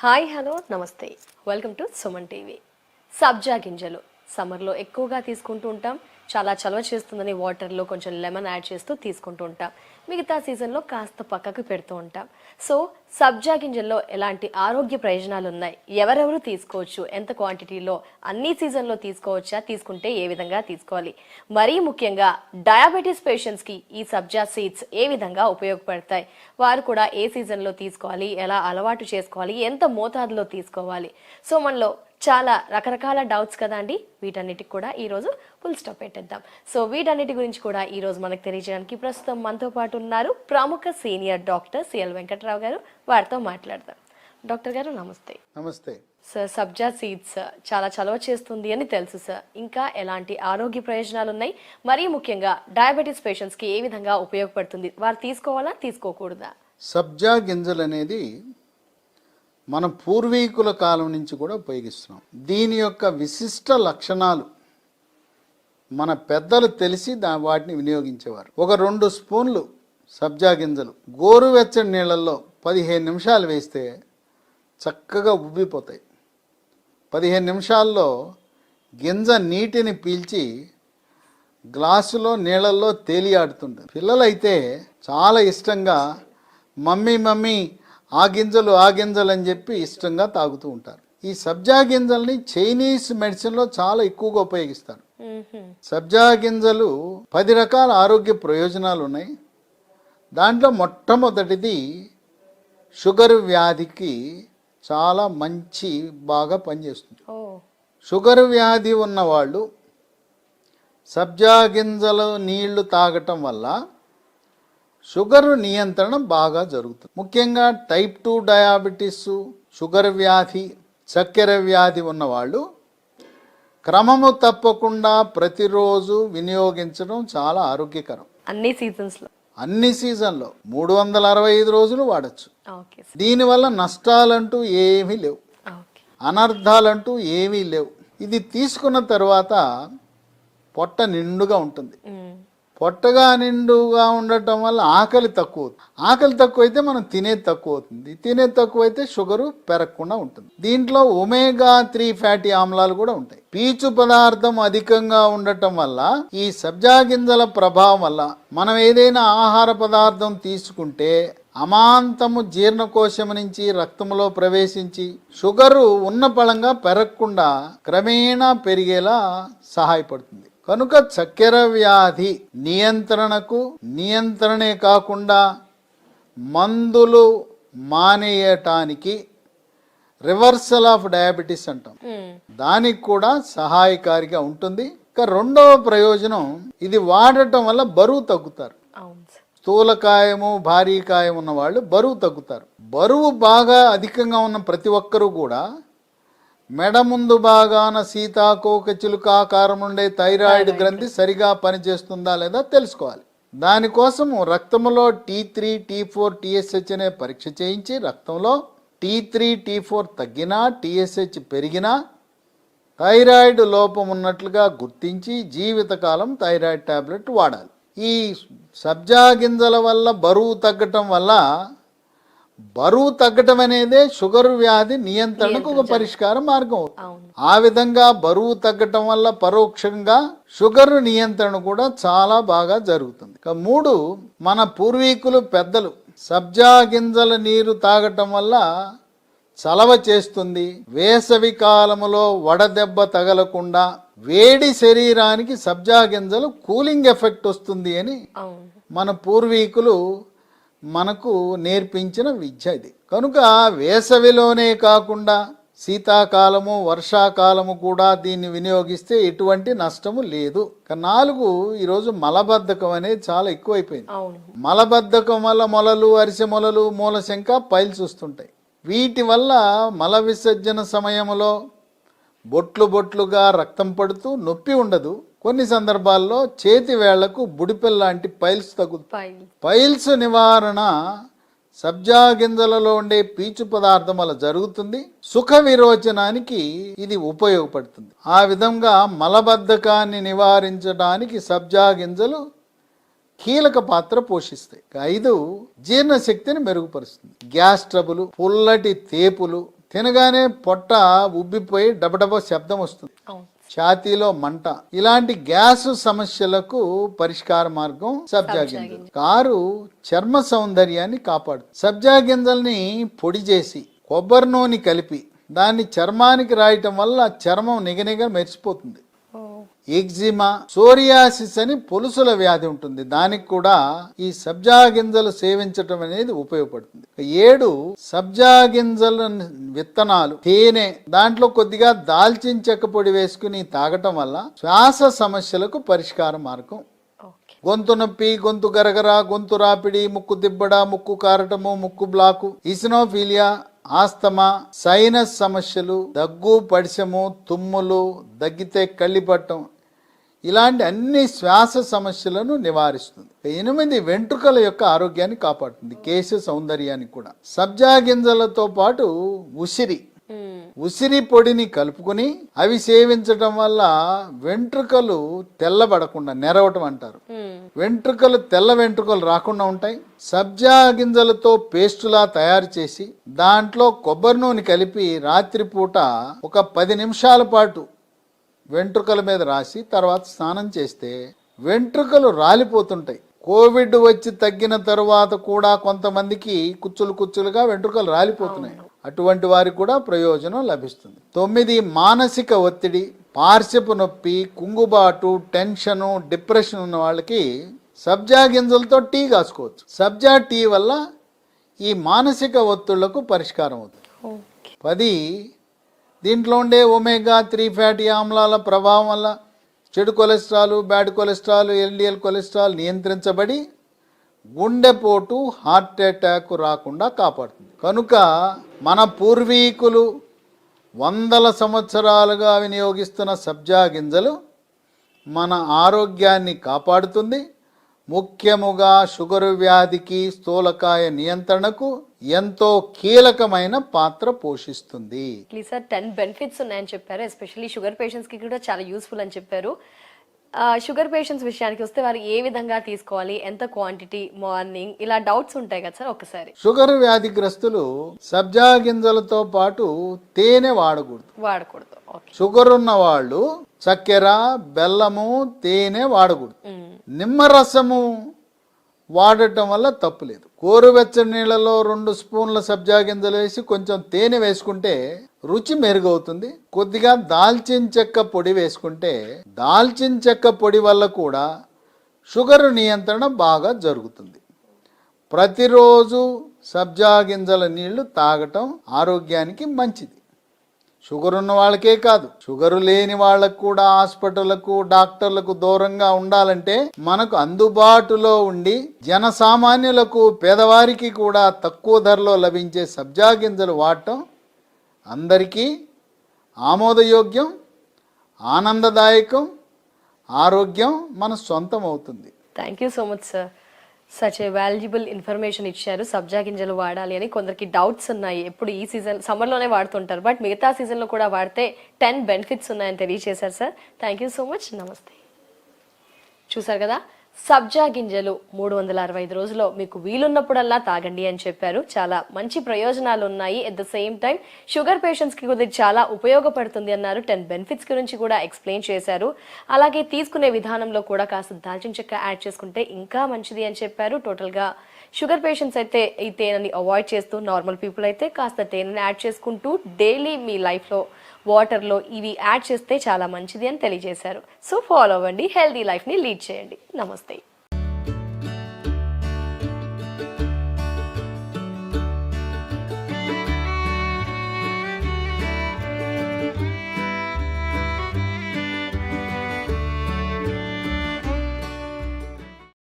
Hi hello నమస్తే welcome to Suman TV. సబ్జా గింజలు సమ్మర్లో ఎక్కువగా తీసుకుంటూ ఉంటాం. చాలా చలవ చేస్తుందని వాటర్లో కొంచెం లెమన్ యాడ్ చేస్తూ తీసుకుంటూ ఉంటాం. మిగతా సీజన్లో కాస్త పక్కకు పెడుతూ ఉంటాం. సో సబ్జా గింజల్లో ఎలాంటి ఆరోగ్య ప్రయోజనాలు ఉన్నాయి, ఎవరెవరు తీసుకోవచ్చు, ఎంత క్వాంటిటీలో, అన్ని సీజన్లో తీసుకోవచ్చా, తీసుకుంటే ఏ విధంగా తీసుకోవాలి, మరీ ముఖ్యంగా డయాబెటీస్ పేషెంట్స్కి ఈ సబ్జా సీడ్స్ ఏ విధంగా ఉపయోగపడతాయి, వారు కూడా ఏ సీజన్లో తీసుకోవాలి, ఎలా అలవాటు చేసుకోవాలి, ఎంత మోతాదులో తీసుకోవాలి. సో మనలో చాలా రకరకాల డౌట్స్ కదా అండి. వీటన్నిటికి కూడా ఈరోజు ఫుల్ స్టాప్ పెట్టేద్దాం. సో వీటన్నిటి గురించి కూడా ఈరోజు మనకు తెలియజేయడానికి ప్రస్తుతం మనతో పాటు ఉన్నారు ప్రముఖ సీనియర్ డాక్టర్ సిఎల్ వెంకట్రావు గారు. వారితో మాట్లాడదాం. డాక్టర్ గారు నమస్తే. నమస్తే సార్, సబ్జా సీడ్స్ చాలా చలవ చేస్తుంది అని తెలుసు సార్. ఇంకా ఎలాంటి ఆరోగ్య ప్రయోజనాలు ఉన్నాయి, మరీ ముఖ్యంగా డయాబెటీస్ పేషెంట్స్కి ఏ విధంగా ఉపయోగపడుతుంది, వారు తీసుకోవాలా తీసుకోకూడదా? సబ్జా గింజలు అనేది మన పూర్వీకుల కాలం నుంచి కూడా ఉపయోగిస్తున్నాం. దీని యొక్క విశిష్ట లక్షణాలు మన పెద్దలు తెలిసి వాటిని వినియోగించేవారు. ఒక 2 స్పూన్లు సబ్జా గింజలు గోరువెచ్చని నీళ్ళల్లో 15 నిమిషాలు వేస్తే చక్కగా ఉబ్బిపోతాయి. 15 నిమిషాల్లో గింజ నీటిని పీల్చి గ్లాసులో నీళ్ళల్లో తేలియాడుతుంటారు. పిల్లలైతే చాలా ఇష్టంగా మమ్మీ మమ్మీ ఆ గింజలు అని చెప్పి ఇష్టంగా తాగుతూ ఉంటారు. ఈ సబ్జా గింజల్ని చైనీస్ మెడిసిన్లో చాలా ఎక్కువగా ఉపయోగిస్తారు. సబ్జా గింజలు 10 రకాల ఆరోగ్య ప్రయోజనాలు ఉన్నాయి. దాంట్లో మొట్టమొదటిది షుగర్ వ్యాధికి చాలా బాగా పనిచేస్తుంది. షుగర్ వ్యాధి ఉన్నవాళ్ళు సబ్జా గింజలు నీళ్లు తాగటం వల్ల షుగర్ నియంత్రణ బాగా జరుగుతుంది. ముఖ్యంగా టైప్ 2 డయాబెటీస్, షుగర్ వ్యాధి, చక్కెర వ్యాధి ఉన్నవాళ్ళు క్రమము తప్పకుండా ప్రతిరోజు వినియోగించడం చాలా ఆరోగ్యకరం. అన్ని సీజన్లో 365 రోజులు వాడచ్చు. దీనివల్ల నష్టాలంటూ ఏమీ లేవు, అనర్థాలంటూ ఏమీ లేవు. ఇది తీసుకున్న తర్వాత పొట్ట నిండుగా ఉంటుంది. పొట్టగా నిండుగా ఉండటం వల్ల ఆకలి తక్కువైతే మనం తినేది తక్కువ అవుతుంది. తినేది తక్కువైతే షుగరు పెరగకుండా ఉంటుంది. దీంట్లో ఒమేగా 3 ఫ్యాటీ ఆమ్లాలు కూడా ఉంటాయి. పీచు పదార్థం అధికంగా ఉండటం వల్ల ఈ సబ్జా గింజల ప్రభావం వల్ల మనం ఏదైనా ఆహార పదార్థం తీసుకుంటే అమాంతము జీర్ణకోశం నుంచి రక్తంలో ప్రవేశించి షుగరు ఉన్న పళంగా పెరగకుండా క్రమేణా పెరిగేలా సహాయపడుతుంది. కనుక చక్కెర వ్యాధి నియంత్రణే కాకుండా మందులు మానేయటానికి రివర్సల్ ఆఫ్ డయాబెటీస్ అంటాం, దానికి కూడా సహాయకారిగా ఉంటుంది. ఇక రెండవ ప్రయోజనం, ఇది వాడటం వల్ల బరువు తగ్గుతారు. స్థూలకాయము భారీకాయం ఉన్న వాళ్ళు బరువు తగ్గుతారు. బరువు బాగా అధికంగా ఉన్న ప్రతి ఒక్కరూ కూడా మెడ ముందు భాగాన సీతాకోక చిలుక ఆకారం ఉండే థైరాయిడ్ గ్రంథి సరిగా పనిచేస్తుందా లేదా తెలుసుకోవాలి. దానికోసం రక్తంలో T3, T4, TSH అనే పరీక్ష చేయించి రక్తంలో T3, T4 తగ్గినా, TSH పెరిగినా థైరాయిడ్ లోపం ఉన్నట్లుగా గుర్తించి జీవితకాలం థైరాయిడ్ టాబ్లెట్ వాడాలి. ఈ సబ్జా గింజల వల్ల బరువు తగ్గటం అనేదే షుగర్ వ్యాధి నియంత్రణకు ఒక పరిష్కార మార్గం అవుతుంది. ఆ విధంగా బరువు తగ్గటం వల్ల పరోక్షంగా షుగర్ నియంత్రణ కూడా చాలా బాగా జరుగుతుంది. 3, మన పూర్వీకులు పెద్దలు సబ్జా గింజల నీరు తాగటం వల్ల చలవ చేస్తుంది, వేసవి కాలములో వడదెబ్బ తగలకుండా వేడి శరీరానికి సబ్జా గింజలు కూలింగ్ ఎఫెక్ట్ వస్తుంది అని మన పూర్వీకులు మనకు నేర్పించిన విద్య ఇది. కనుక వేసవిలోనే కాకుండా శీతాకాలము, వర్షాకాలము కూడా దీన్ని వినియోగిస్తే ఎటువంటి నష్టము లేదు. 4, ఈరోజు మలబద్ధకం అనేది చాలా ఎక్కువైపోయింది. మలబద్ధకం వల్ల మొలలు, అరిసె మొలలు, మూలశంక, పైల్స్ వస్తుంటాయి. వీటి వల్ల మల విసర్జన సమయంలో బొట్లుగా రక్తం పడుతూ నొప్పి ఉండదు. కొన్ని సందర్భాల్లో చేతి వేళ్లకు బుడిపెల్ లాంటి పైల్స్ తగ్గుతాయి. పైల్స్ నివారణ సబ్జా గింజలలో ఉండే పీచు పదార్థం వల్ల జరుగుతుంది. సుఖ విరోచనానికి ఇది ఉపయోగపడుతుంది. ఆ విధంగా మలబద్ధకాన్ని నివారించడానికి సబ్జా గింజలు కీలక పాత్ర పోషిస్తాయి. 5, జీర్ణశక్తిని మెరుగుపరుస్తుంది. గ్యాస్ ట్రబుల్, పుల్లటి తేపులు, తినగానే పొట్ట ఉబ్బిపోయి డబడబ శబ్దం వస్తుంది, అవును. ఛాతీలో మంట. ఇలాంటి గ్యాస్ సమస్యలకు పరిష్కార మార్గం సబ్జా గింజలు. కారు చర్మ సౌందర్యాన్ని కాపాడుతుంది. సబ్జా గింజల్ని పొడి చేసి కొబ్బరి నూనె కలిపి దాన్ని చర్మానికి రాయటం వల్ల చర్మం నిగనిగ మెరిసిపోతుంది. ఎగ్జిమా, సోరియాసిస్ అని పొలుసుల వ్యాధి ఉంటుంది, దానికి కూడా ఈ సబ్జా గింజలు సేవించటం అనేది ఉపయోగపడుతుంది. 7 సబ్జా గింజల విత్తనాలు, తేనె, దాంట్లో కొద్దిగా దాల్చిన చెక్క పొడి వేసుకుని తాగటం వల్ల శ్వాస సమస్యలకు పరిష్కార మార్గం. గొంతు నొప్పి, గొంతు గరగర, గొంతు రాపిడి, ముక్కు దిబ్బడ, ముక్కు కారటము, ముక్కు బ్లాకు, ఇసినోఫీలియా, ఆస్తమా, సైనస్ సమస్యలు, దగ్గు, పడిశము, తుమ్ములు, దగ్గితే కళ్ళిపట్టం, ఇలాంటి అన్ని శ్వాస సమస్యలను నివారిస్తుంది. 8 వెంట్రుకల యొక్క ఆరోగ్యాన్ని కాపాడుతుంది, కేశ సౌందర్యాన్ని కూడా. సబ్జా గింజలతో పాటు ఉసిరి పొడిని కలుపుకుని అవి సేవించటం వల్ల వెంట్రుకలు తెల్లబడకుండా, నెరవటం అంటారు, వెంట్రుకలు తెల్ల వెంట్రుకలు రాకుండా ఉంటాయి. సబ్జా గింజలతో పేస్టులా తయారు చేసి దాంట్లో కొబ్బరి నూనె కలిపి రాత్రిపూట ఒక 10 నిమిషాల పాటు వెంట్రుకల మీద రాసి తర్వాత స్నానం చేస్తే వెంట్రుకలు రాలిపోతుంటాయి. కోవిడ్ వచ్చి తగ్గిన తరువాత కూడా కొంతమందికి కుచ్చులుగా వెంట్రుకలు రాలిపోతున్నాయి. అటువంటి వారికి కూడా ప్రయోజనం లభిస్తుంది. 9 మానసిక ఒత్తిడి, పార్శ్వపు నొప్పి, కుంగుబాటు, టెన్షను, డిప్రెషన్ ఉన్న వాళ్ళకి సబ్జా గింజలతో టీ కాసుకోవచ్చు. సబ్జా టీ వల్ల ఈ మానసిక ఒత్తిళ్లకు పరిష్కారం అవుతుంది. 10 దీంట్లో ఉండే ఒమేగా-3 ఫ్యాటీ ఆమ్లాల ప్రభావం వల్ల చెడు cholesterol, bad cholesterol, LDL cholesterol నియంత్రించబడి గుండెపోటు, హార్ట్ అటాక్ రాకుండా కాపాడుతుంది. కనుక మన పూర్వీకులు వందల సంవత్సరాలుగా వినియోగిస్తున్న సబ్జా గింజలు మన ఆరోగ్యాన్ని కాపాడుతుంది. ముఖ్యముగా షుగరు వ్యాధికి, స్థూలకాయ నియంత్రణకు ఎంతో కీలకమైన పాత్ర పోషిస్తుంది. సార్ 10 బెనిఫిట్స్ ఉన్నాయని చెప్పారు. ఎస్పెషల్లీ షుగర్ పేషెంట్స్ కి కూడా చాలా యూస్ఫుల్ అని చెప్పారు. షుగర్ పేషెంట్స్ విషయానికి వస్తే వారు ఏ విధంగా తీసుకోవాలి, ఎంత క్వాంటిటీ, మార్నింగ్, ఇలా డౌట్స్ ఉంటాయి కదా సార్ ఒకసారి. షుగర్ వ్యాధిగ్రస్తులు సబ్జా గింజలతో పాటు తేనె వాడకూడదు. షుగర్ ఉన్న వాళ్ళు చక్కెర, బెల్లము, తేనె వాడకూడదు. నిమ్మరసము వాడటం వల్ల తప్పు లేదు. గోరువెచ్చని నీళ్ళలో 2 స్పూన్ల సబ్జా గింజలు వేసి కొంచెం తేనె వేసుకుంటే రుచి మెరుగవుతుంది. కొద్దిగా దాల్చిన చెక్క పొడి వేసుకుంటే దాల్చిన చెక్క పొడి వల్ల కూడా షుగర్ నియంత్రణ బాగా జరుగుతుంది. ప్రతిరోజు సబ్జా గింజల నీళ్లు తాగటం ఆరోగ్యానికి మంచిది. షుగర్ ఉన్న వాళ్ళకే కాదు, షుగరు లేని వాళ్ళకు కూడా హాస్పిటళ్లకు, డాక్టర్లకు దూరంగా ఉండాలంటే మనకు అందుబాటులో ఉండి జనసామాన్యులకు, పేదవారికి కూడా తక్కువ ధరలో లభించే సబ్జా గింజలు వాడటం అందరికీ ఆమోదయోగ్యం, ఆనందదాయకం, ఆరోగ్యం మన సొంతం అవుతుంది. Thank you so much sir. Such a valuable information ఇచ్చారు. సబ్జా గింజలు వాడాలి అని కొందరికి డౌట్స్ ఉన్నాయి. ఎప్పుడు ఈ సీజన్ సమ్మర్లోనే వాడుతుంటారు, బట్ మిగతా సీజన్లో కూడా వాడితే 10 బెనిఫిట్స్ ఉన్నాయని తెలియజేశారు sir. Thank you so much. నమస్తే. చూసారు కదా, సబ్జా గింజలు 365 రోజుల్లో మీకు వీలున్నప్పుడల్లా తాగండి అని చెప్పారు. చాలా మంచి ప్రయోజనాలు ఉన్నాయి. At the same time sugar పేషెంట్స్కి కూడా చాలా ఉపయోగపడుతుంది అన్నారు. 10 బెనిఫిట్స్ గురించి కూడా ఎక్స్ప్లెయిన్ చేశారు. అలాగే తీసుకునే విధానంలో కూడా కాస్త దాల్చిన చెక్క యాడ్ చేసుకుంటే ఇంకా మంచిది అని చెప్పారు. టోటల్గా షుగర్ పేషెంట్స్ అయితే ఈ తేనెని అవాయిడ్ చేస్తూ, నార్మల్ పీపుల్ అయితే కాస్త తేనెని యాడ్ చేసుకుంటూ డైలీ మీ లైఫ్లో వాటర్లో ఇవి యాడ్ చేస్తే చాలా మంచిది అని తెలియజేశారు. సో ఫాలో అవ్వండి, హెల్దీ లైఫ్ని లీడ్ చేయండి. నమస్తే.